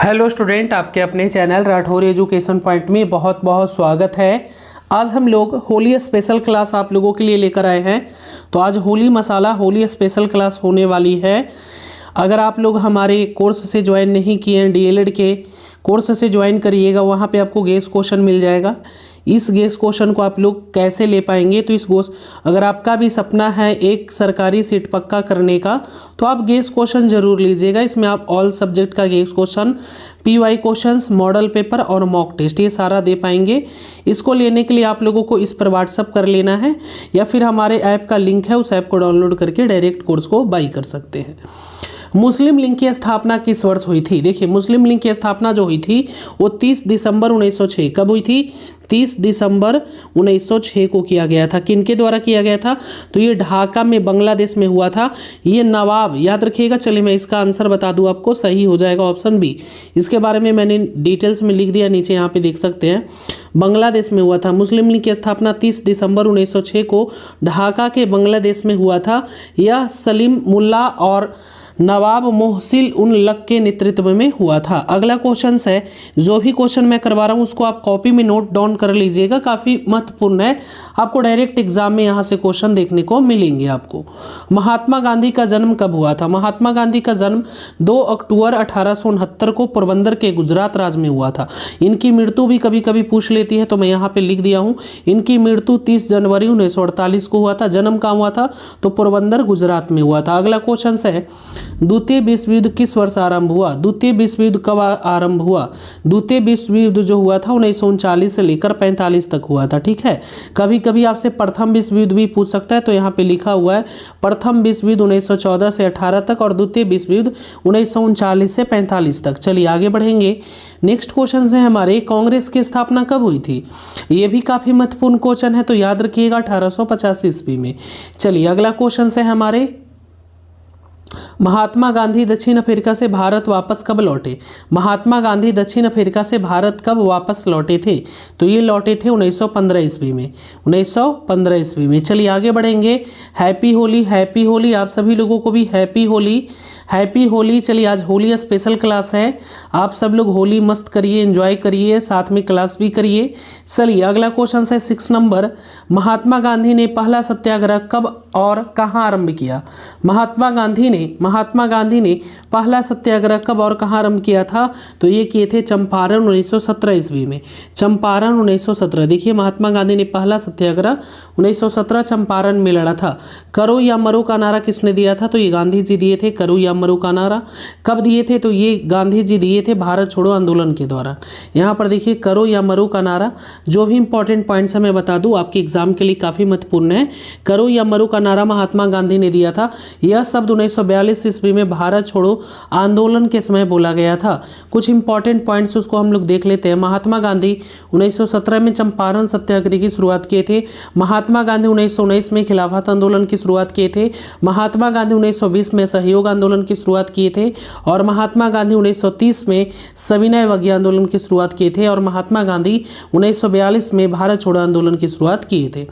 Hello student, आपके अपने channel Rathore education point में बहुत बहुत स्वागत है। आज हम लोग होली स्पेशल क्लास आप लोगों के लिए लेकर आए हैं। तो आज होली मसाला होली स्पेशल क्लास होने वाली है। अगर आप लोग हमारे कोर्स से ज्वाइन नहीं किए हैं, डीएलएड के कोर्स से ज्वाइन करिएगा, वहाँ पे आपको गेस क्वेश्चन मिल जाएगा। इस गेस क्वेश्चन को आप लोग कैसे ले पाएंगे, तो इस गोस अगर आपका भी सपना है एक सरकारी सीट पक्का करने का, तो आप गेस क्वेश्चन जरूर लीजिएगा। इसमें आप ऑल सब्जेक्ट का guess question, PY questions, model paper और मॉक टेस्ट ये सारा दे पाएंगे। इसको लेने के लिए आप लोगों को इस पर व्हाट्सअप कर लेना है या फिर हमारे ऐप का लिंक है, उस ऐप को डाउनलोड करके डायरेक्ट कोर्स को बाई कर सकते हैं। मुस्लिम लीग की स्थापना किस वर्ष हुई थी? देखिए, मुस्लिम लीग की स्थापना जो हुई थी वो 30 दिसंबर 1906 कब हुई थी? 30 दिसंबर 1906 को किया गया था। किनके द्वारा किया गया था? तो ये ढाका में बांग्लादेश में हुआ था। ये नवाब, याद रखिएगा। चलिए मैं इसका आंसर बता दूं आपको, सही हो जाएगा ऑप्शन बी। इसके बारे में मैंने डिटेल्स में लिख दिया, नीचे यहाँ पे देख सकते हैं। बांग्लादेश में हुआ था। मुस्लिम लीग की स्थापना 30 दिसंबर 1906 को ढाका के बांग्लादेश में हुआ था। यह सलीम मुल्ला और नवाब मोहसिन उन लक के नेतृत्व में हुआ था। अगला क्वेश्चन है, जो भी क्वेश्चन मैं करवा रहा हूँ उसको आप कॉपी में नोट डाउन कर लीजिएगा, काफ़ी महत्वपूर्ण है। आपको डायरेक्ट एग्जाम में यहाँ से क्वेश्चन देखने को मिलेंगे आपको। महात्मा गांधी का जन्म कब हुआ था? महात्मा गांधी का जन्म 2 अक्टूबर 1869 को पोरबंदर के गुजरात राज्य में हुआ था। इनकी मृत्यु भी कभी कभी पूछ लेती है, तो मैं यहाँ पे लिख दिया हूँ। इनकी मृत्यु 30 जनवरी 1948 को हुआ था। जन्म कहाँ हुआ था? तो पोरबंदर गुजरात में हुआ था। अगला क्वेश्चन है, द्वितीय विश्व युद्ध किस वर्ष आरंभ हुआ? द्वितीय विश्व युद्ध कब आरंभ हुआ? द्वितीय विश्व युद्ध जो हुआ था 1939 से लेकर 45 तक हुआ था। ठीक है, कभी कभी आपसे प्रथम विश्व युद्ध भी पूछ सकता है, तो यहाँ पे लिखा हुआ है प्रथम विश्व युद्ध 1914 से 18 तक और द्वितीय विश्व युद्ध 1939 से 45 तक। चलिए आगे बढ़ेंगे। नेक्स्ट क्वेश्चन है हमारे, कांग्रेस की स्थापना कब हुई थी? ये भी काफी महत्वपूर्ण क्वेश्चन है, तो याद रखिएगा 1885 ईस्वी में। चलिए अगला क्वेश्चन है हमारे, महात्मा गांधी दक्षिण अफ्रीका से भारत वापस कब लौटे? महात्मा गांधी दक्षिण अफ्रीका से भारत कब वापस लौटे थे? तो ये लौटे थे 1915 ईस्वी में। 1915 ईस्वी में। चलिए आगे बढ़ेंगे। Happy Holi, happy Holi. आप सभी लोगों को भी हैप्पी होली, हैप्पी होली। चलिए आज होली स्पेशल क्लास है, आप सब लोग होली मस्त करिए, एंजॉय करिए, साथ में क्लास भी करिए। चलिए अगला क्वेश्चन है 6 नंबर, महात्मा गांधी ने पहला सत्याग्रह कब और कहाँ आरंभ किया? महात्मा गांधी ने पहला सत्याग्रह कब और कहाँ आरंभ किया था? तो ये किए थे चंपारण 1917 ईस्वी में। चंपारण 1917। देखिए, महात्मा गांधी ने पहला सत्याग्रह 1917 चंपारण में लड़ा था। करो या मरो का नारा किसने दिया था? तो ये गांधी जी दिए थे। करो या मरो का नारा कब दिए थे? तो ये गांधी जी दिए थे भारत छोड़ो आंदोलन के दौरान। यहाँ पर देखिए, करो या मरो का नारा, जो भी इंपॉर्टेंट पॉइंट्स है मैं बता दूं, आपके एग्जाम के लिए काफी महत्वपूर्ण है। करो या मरो का नारा महात्मा गांधी ने दिया था। यह शब्द 1942 ईस्वी में भारत छोड़ो आंदोलन के समय बोला गया था। कुछ इंपॉर्टेंट पॉइंट्स उसको हम लोग देख लेते हैं। महात्मा गांधी 1917 में चंपारण सत्याग्रह की शुरुआत किए थे। महात्मा गांधी 1919 में खिलाफत आंदोलन की शुरुआत किए थे। महात्मा गांधी 1920 में सहयोग आंदोलन की शुरुआत किए थे और महात्मा गांधी 1930 में सविनय अवज्ञा आंदोलन की शुरुआत किए थे और महात्मा गांधी 1942 में भारत छोड़ो आंदोलन की शुरुआत किए थे।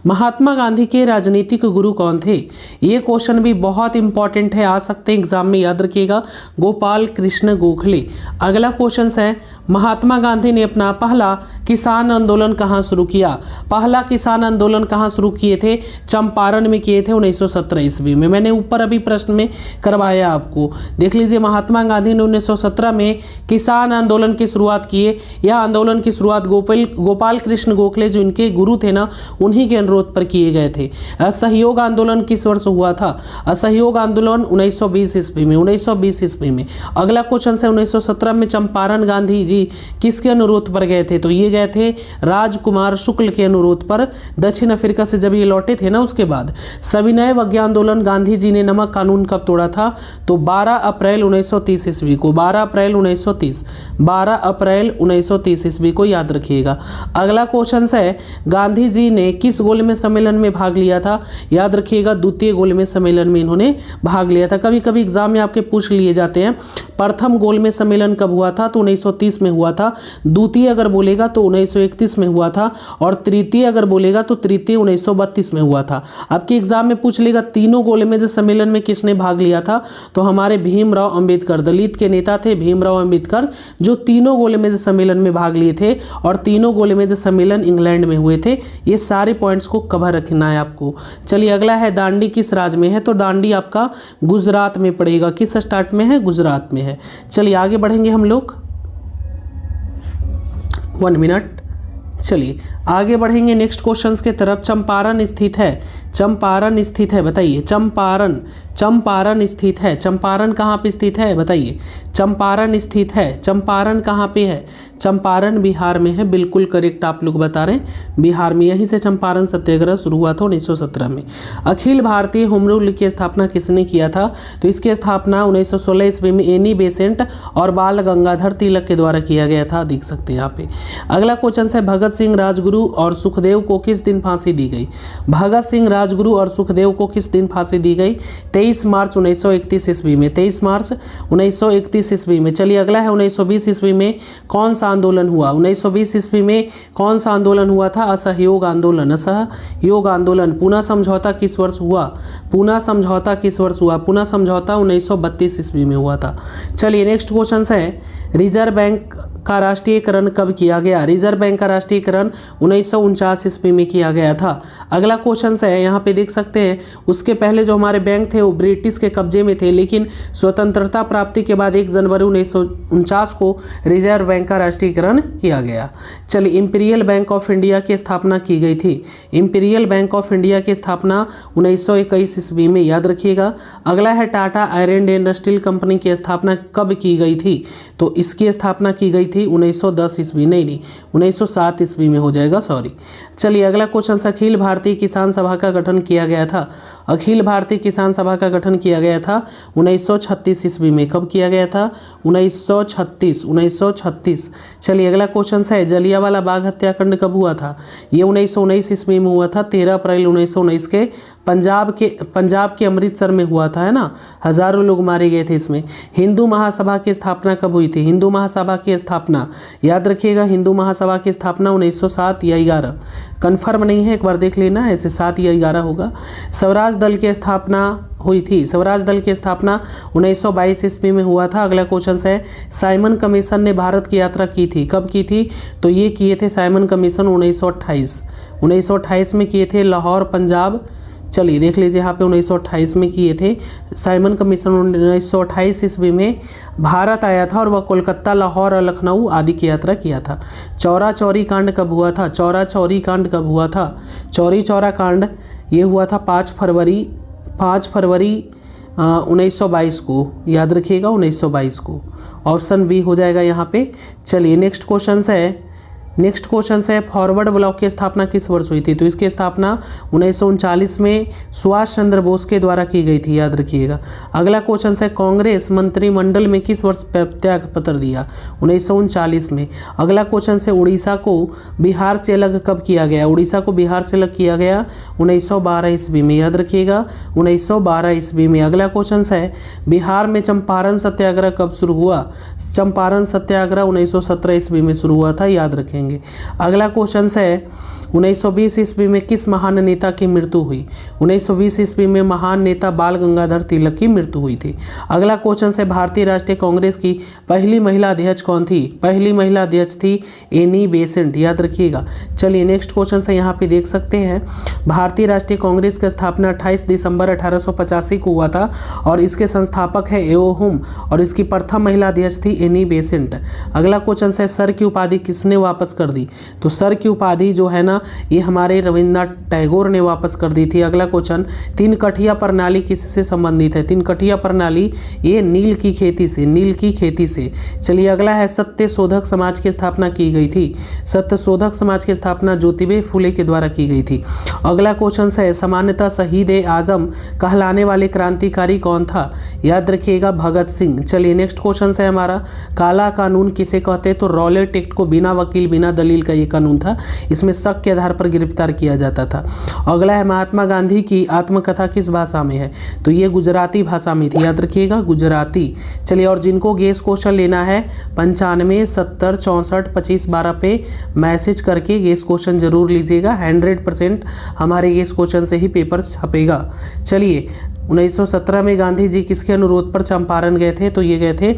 महात्मा गांधी के राजनीतिक गुरु कौन थे? ये क्वेश्चन भी बहुत इंपॉर्टेंट है, आ सकते हैं एग्जाम में, याद रखिएगा। गोपाल कृष्ण गोखले। अगला क्वेश्चन है, महात्मा गांधी ने अपना पहला किसान आंदोलन कहाँ शुरू किया? पहला किसान आंदोलन कहाँ शुरू किए थे? चंपारण में किए थे 1917 ईस्वी में। मैंने ऊपर अभी प्रश्न में करवाया आपको, देख लीजिए। महात्मा गांधी ने 1917 में किसान आंदोलन की शुरुआत किए। यह आंदोलन की शुरुआत गोपाल कृष्ण गोखले जो इनके गुरु थे ना, उन्हीं के अनुरोध पर किए गए थे। असहयोग आंदोलन किस वर्ष हुआ था? असहयोग आंदोलन 1920 ईस्वी में। 1920 ईस्वी में। अगला क्वेश्चन है, 1917 में चंपारण गांधी जी किसके अनुरोध पर गए थे? तो ये गए थे राजकुमार शुक्ल के अनुरोध पर। दक्षिण अफ्रीका से जब ये लौटे थे ना, उसके बाद सविनय अवज्ञा आंदोलन, गांधी जी ने नमक कानून कब तोड़ा था? तो 12 अप्रैल 1930 ईस्वी को। 12 अप्रैल 1930। 12 अप्रैल 1930 ईस्वी को, याद रखिएगा। अगला क्वेश्चन है, गांधी जी ने किस गोलमेज सम्मेलन में भाग लिया था? याद रखिएगा, द्वितीय गोलमेज सम्मेलन में इन्होंने भाग लिया था। कभी कभी एग्जाम में आपके पूछ लिए जाते हैं, प्रथम गोलमेज सम्मेलन कब हुआ था? तो 1930 में हुआ था। द्वितीय अगर बोलेगा तो 1931 में हुआ था और तृतीय अगर बोलेगा तो तृतीय 1932 में हुआ था। आपके एग्जाम में पूछ लेगा तीनों गोलमेज सम्मेलन में किसने भाग लिया था? तो हमारे भीमराव अंबेडकर, दलित के नेता थे भीमराव अंबेडकर, जो तीनों गोलमेज सम्मेलन में भाग लिए थे और तीनों गोलमेज सम्मेलन इंग्लैंड में हुए थे। ये सारे पॉइंट्स को कवर रखना है आपको। चलिए अगला है दांडी किस राज्य में है, तो दांडी आपका गुजरात में पड़ेगा। किस स्टेट में है, गुजरात में है। चलिए आगे बढ़ेंगे हम लोग, 1 मिनट। चलिए आगे बढ़ेंगे नेक्स्ट क्वेश्चंस के तरफ। चंपारण स्थित है, चंपारण स्थित है, बताइए। चंपारण, चंपारण स्थित है, चंपारण कहाँ पे स्थित है बताइए। चंपारण स्थित है, चंपारण कहाँ पे है, चंपारण बिहार में है। बिल्कुल करेक्ट आप लोग बता रहे हैं, बिहार में। यहीं से चंपारण सत्याग्रह शुरू हुआ था 1917 में। अखिल भारतीय होम रूल की स्थापना किसने किया था, तो इसकी स्थापना 1916 ईस्वी में एनी बेसेंट और बाल गंगाधर तिलक के द्वारा किया गया था, देख सकते हैं यहाँ पे। अगला क्वेश्चन है भगत सिंह, राजगुरु और सुखदेव को किस दिन फांसी दी गई। भगत सिंह, राजगुरु और सुखदेव को किस दिन फांसी दी गई, 23 मार्च 1931 ईस्वी में, 23 मार्च 1931 ईस्वी में। चलिए अगला है 1920 ईस्वी में कौन सा आंदोलन हुआ। 1920 ईस्वी में कौन सा आंदोलन हुआ था, असहयोग आंदोलन, असहयोग आंदोलन। पूना समझौता किस वर्ष हुआ, पूना समझौता किस वर्ष हुआ, पूना समझौता 1932 ईस्वी में हुआ था। चलिए नेक्स्ट क्वेश्चन है रिजर्व बैंक का राष्ट्रीयकरण कब किया गया। रिजर्व बैंक का राष्ट्रीयकरण 1949 ईस्वी में किया गया था। अगला क्वेश्चन है, यहाँ पे देख सकते हैं उसके पहले जो हमारे बैंक थे वो ब्रिटिश के कब्जे में थे, लेकिन स्वतंत्रता प्राप्ति के बाद 1 जनवरी 1949 को रिजर्व बैंक का राष्ट्रीयकरण किया गया। चलिए इंपीरियल बैंक ऑफ इंडिया की स्थापना की गई थी। इंपीरियल बैंक ऑफ इंडिया की स्थापना 1921 ईस्वी में, याद रखिएगा। अगला है Tata iron and steel company की स्थापना कब की गई थी, तो इसकी स्थापना की गई थी 1910 ईस्वी, नहीं 1907 ईस्वी में हो जाएगा, सॉरी। चलिए अगला क्वेश्चन, अखिल भारतीय किसान सभा का गठन किया गया था। अखिल भारतीय किसान सभा का गठन किया गया था 1936 ईस्वी में। कब किया गया था, 1936। चलिए अगला क्वेश्चन है जलियांवाला बाग हत्याकांड कब हुआ था, ये 1919 ईस्वी में हुआ था। 13 अप्रैल 1919 के पंजाब के अमृतसर में हुआ था, है ना। हजारों लोग मारे गए थे इसमें। हिंदू महासभा की स्थापना कब हुई थी, हिंदू महासभा की स्थापना याद रखिएगा, हिंदू महासभा की स्थापना 1907 या 11, कन्फर्म नहीं है, एक बार देख लेना, ऐसे 7 या 11 होगा। स्वराज दल की स्थापना हुई थी, स्वराज दल की स्थापना 1922 ईस्वी में हुआ था। अगला क्वेश्चन है साइमन कमीशन ने भारत की यात्रा की थी, कब की थी, तो ये किए थे साइमन कमीशन 1928 में किए थे, लाहौर पंजाब। चलिए देख लीजिए यहाँ पे 1928 में किए थे साइमन कमीशन। 1928 ईस्वी में भारत आया था और वह कोलकाता, लाहौर और लखनऊ आदि की यात्रा किया था। चौरा चौरी कांड कब हुआ था, चौरा चौरी कांड कब हुआ था, चौरी चौरा कांड ये हुआ था 5 फरवरी 1922 को, याद रखिएगा 1922 को। ऑप्शन बी हो जाएगा यहाँ पे। चलिए नेक्स्ट क्वेश्चन है फॉरवर्ड ब्लॉक की स्थापना किस वर्ष हुई थी, तो इसकी स्थापना 1939 में सुभाष चंद्र बोस के द्वारा की गई थी, याद रखिएगा। अगला क्वेश्चन है कांग्रेस मंत्रिमंडल में किस वर्ष त्याग पत्र दिया, 1939 में। अगला क्वेश्चन है उड़ीसा को बिहार से अलग कब किया गया, उड़ीसा को बिहार से अलग किया गया 1912 ईस्वी में, याद रखिएगा 1912 ईस्वी में। अगला क्वेश्चन है बिहार में चंपारण सत्याग्रह कब शुरू हुआ, चंपारण सत्याग्रह 1917 ईस्वी में शुरू हुआ था, याद रखेंगे। अगला क्वेश्चन है 1920 ईस्वी में किस महान नेता की मृत्यु हुई, 1920 ईस्वी में महान नेता बाल गंगाधर तिलक की मृत्यु हुई थी। अगला क्वेश्चन है भारतीय राष्ट्रीय कांग्रेस की पहली महिला अध्यक्ष कौन थी, पहली महिला अध्यक्ष थी एनी बेसेंट, याद रखिएगा। चलिए नेक्स्ट क्वेश्चन है यहाँ पे देख सकते हैं भारतीय राष्ट्रीय कांग्रेस की स्थापना 28 दिसंबर 1885 को हुआ था और इसके संस्थापक है एओ हुम और इसकी प्रथम महिला अध्यक्ष थी एनी बेसेंट। अगला क्वेश्चन है सर की उपाधि किसने वापस कर दी, तो सर की उपाधि जो है ना ये हमारे रविन्द्रनाथ टैगोर ने वापस कर दी थी। अगला क्वेश्चन, तीन कठिया प्रणाली किससे संबंधित है, तीन कठिया प्रणाली ये नील की खेती से, नील की खेती से। चलिए अगला है सत्य शोधक समाज की स्थापना की गई थी, सत्य शोधक समाज की स्थापना ज्योतिबा फुले के द्वारा की गई थी। अगला क्वेश्चन है सामान्यतः शहीद ए आजम कहलाने वाले क्रांतिकारी कौन था, याद रखिएगा भगत सिंह। चलिए नेक्स्ट क्वेश्चन है हमारा काला कानून किसे कहते हैं, तो रॉलेट एक्ट को बिना वकील बिना दलील का ये कानून था, इसमें शक के आधार पर गिरफ्तार किया जाता था। अगला है महात्मा गांधी की आत्मकथा किस भाषा में है, तो ये गुजराती भाषा में थी, याद रखिएगा गुजराती। चलिए और जिनको गेस क्वेश्चन लेना है 95 70 64 25 12 पे मैसेज करके गेस क्वेश्चन जरूर लीजिएगा, 100% हमारे गेस क्वेश्चन से ही पेपर छपेगा। चलिए 1917 में गांधी जी किसके अनुरोध पर चंपारण गए थे? तो ये गए थे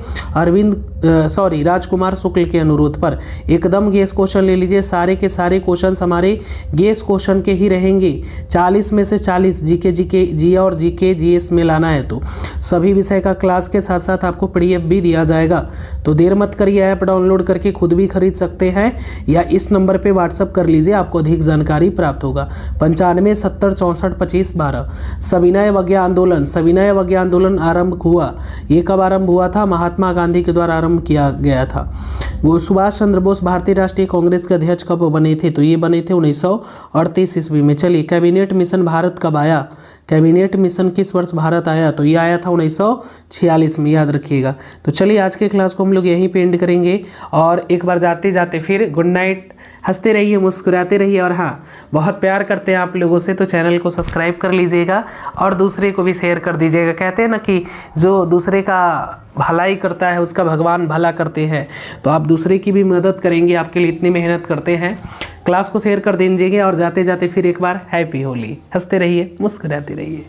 राजकुमार शुक्ल के अनुरोध पर। एकदम गेस क्वेश्चन ले लीजिए, सारे के सारे क्वेश्चन हमारे गेस क्वेश्चन के ही रहेंगे। 40 में से 40 जी और जीके जीएस में लाना है तो सभी विषय का क्लास के साथ साथ आपको पीडीएफ भी दिया जाएगा। तो देर मत करिए, ऐप डाउनलोड करके खुद भी खरीद सकते हैं या इस नंबर पे व्हाट्सअप कर लीजिए, आपको अधिक जानकारी प्राप्त होगा। 95 70 64 25 12। सविनय अवज्ञा आंदोलन आरंभ हुआ, ये कब आरंभ हुआ था? महात्मा गांधी के द्वारा आरंभ किया गया था। वो सुभाष चंद्र बोस भारतीय राष्ट्रीय कांग्रेस के अध्यक्ष कब बने थे? तो ये बने थे 1938 ईस्वी में। चलिए, कैबिनेट मिशन भारत कब आया? कैबिनेट मिशन किस वर्ष भारत आया? तो ये आया था 1946 में, याद रखिएगा। तो चलिए, आज के क्लास को हम लोग यहीं पे एंड करेंगे और एक बार जाते जाते फिर गुड नाइट। हंसते रहिए, मुस्कुराते रहिए और हाँ, बहुत प्यार करते हैं आप लोगों से, तो चैनल को सब्सक्राइब कर लीजिएगा और दूसरे को भी शेयर कर दीजिएगा। कहते हैं ना कि जो दूसरे का भलाई करता है उसका भगवान भला करते हैं, तो आप दूसरे की भी मदद करेंगे, आपके लिए इतनी मेहनत करते हैं। क्लास को शेयर कर दीजिएगा और जाते जाते फिर एक बार हैप्पी होली। हंसते रहिए, मुस्कुराते रहिए।